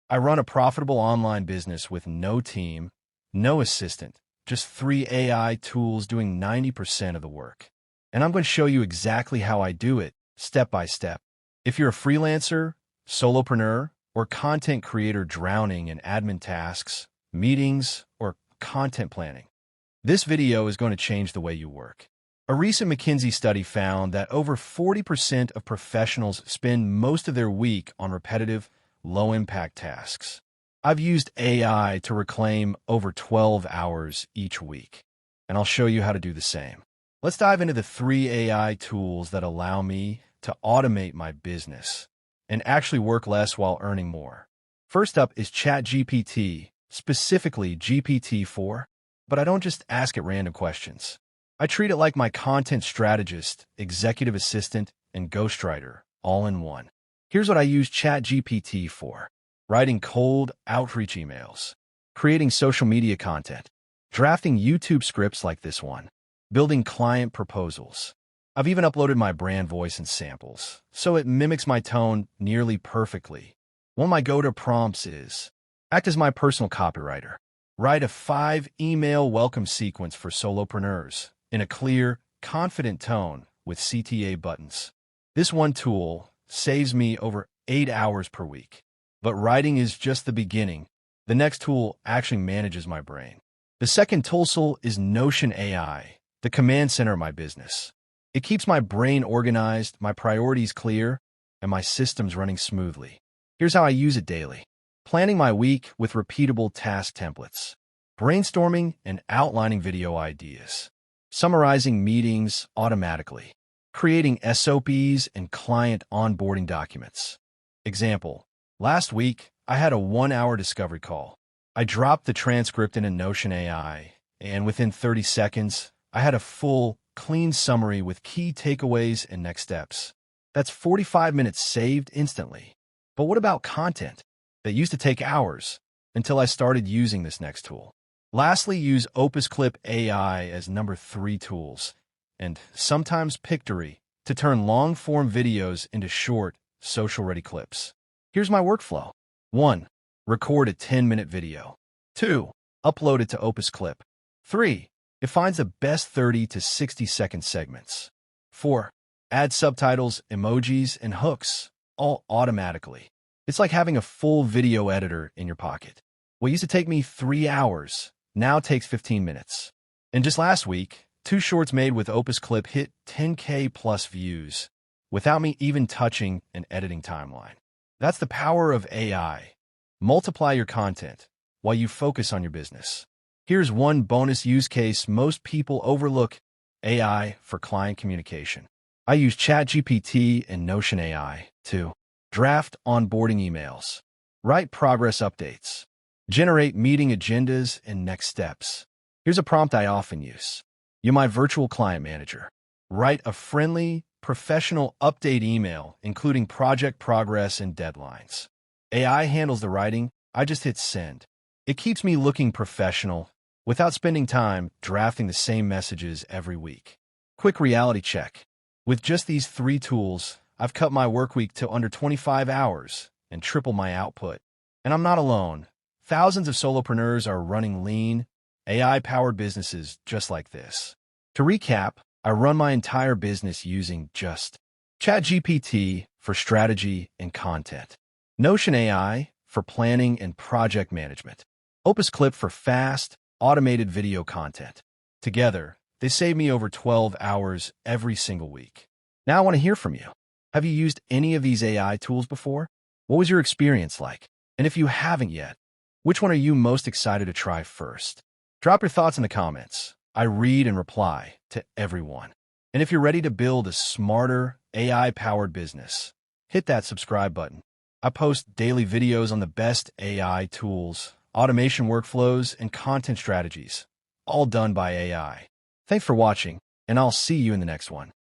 I run a profitable online business with no team, no assistant, just 3 AI tools doing 90% of the work. And I'm going to show you exactly how I do it, step by step. If you're a freelancer, solopreneur, or content creator drowning in admin tasks, meetings, or content planning, this video is going to change the way you work. A recent McKinsey study found that over 40% of professionals spend most of their week on repetitive, low-impact tasks. I've used AI to reclaim over 12 hours each week, and I'll show you how to do the same. Let's dive into the 3 AI tools that allow me to automate my business and actually work less while earning more. First up is ChatGPT, specifically GPT-4, but I don't just ask it random questions. I treat it like my content strategist, executive assistant, and ghostwriter, all in one. Here's what I use ChatGPT for: writing cold outreach emails, creating social media content, drafting YouTube scripts like this one, building client proposals. I've even uploaded my brand voice and samples, so it mimics my tone nearly perfectly. One of my go-to prompts is, act as my personal copywriter. Write a 5-email welcome sequence for solopreneurs in a clear, confident tone with CTA buttons. This one tool saves me over 8 hours per week. But writing is just the beginning. The next tool actually manages my brain. The second tool is Notion AI, the command center of my business. It keeps my brain organized, my priorities clear, and my systems running smoothly. Here's how I use it daily: planning my week with repeatable task templates, brainstorming and outlining video ideas, summarizing meetings automatically, creating SOPs and client onboarding documents. Example: last week, I had a 1-hour discovery call. I dropped the transcript into Notion AI, and within 30 seconds, I had a full, clean summary with key takeaways and next steps. That's 45 minutes saved instantly. But what about content that used to take hours until I started using this next tool? Lastly, use OpusClip AI as number 3 tools, and sometimes Pictory, to turn long-form videos into short, social-ready clips. Here's my workflow. 1. Record a 10-minute video. 2. Upload it to OpusClip. 3. It finds the best 30 to 60-second segments. 4. Add subtitles, emojis, and hooks, all automatically. It's like having a full video editor in your pocket. What used to take me 3 hours now takes 15 minutes. And just last week, 2 shorts made with OpusClip hit 10K plus views without me even touching an editing timeline. That's the power of AI. Multiply your content while you focus on your business. Here's one bonus use case most people overlook: AI for client communication. I use ChatGPT and Notion AI to draft onboarding emails, write progress updates, generate meeting agendas and next steps. Here's a prompt I often use: you're my virtual client manager. Write a friendly, professional update email, including project progress and deadlines. AI handles the writing. I just hit send. It keeps me looking professional without spending time drafting the same messages every week. Quick reality check. With just these 3 tools, I've cut my workweek to under 25 hours and tripled my output. And I'm not alone. Thousands of solopreneurs are running lean, AI-powered businesses just like this. To recap, I run my entire business using just ChatGPT for strategy and content, Notion AI for planning and project management, OpusClip for fast, automated video content. Together, they save me over 12 hours every single week. Now I want to hear from you. Have you used any of these AI tools before? What was your experience like? And if you haven't yet, which one are you most excited to try first? Drop your thoughts in the comments. I read and reply to everyone. And if you're ready to build a smarter, AI-powered business, hit that subscribe button. I post daily videos on the best AI tools, automation workflows, and content strategies, all done by AI. Thanks for watching, and I'll see you in the next one.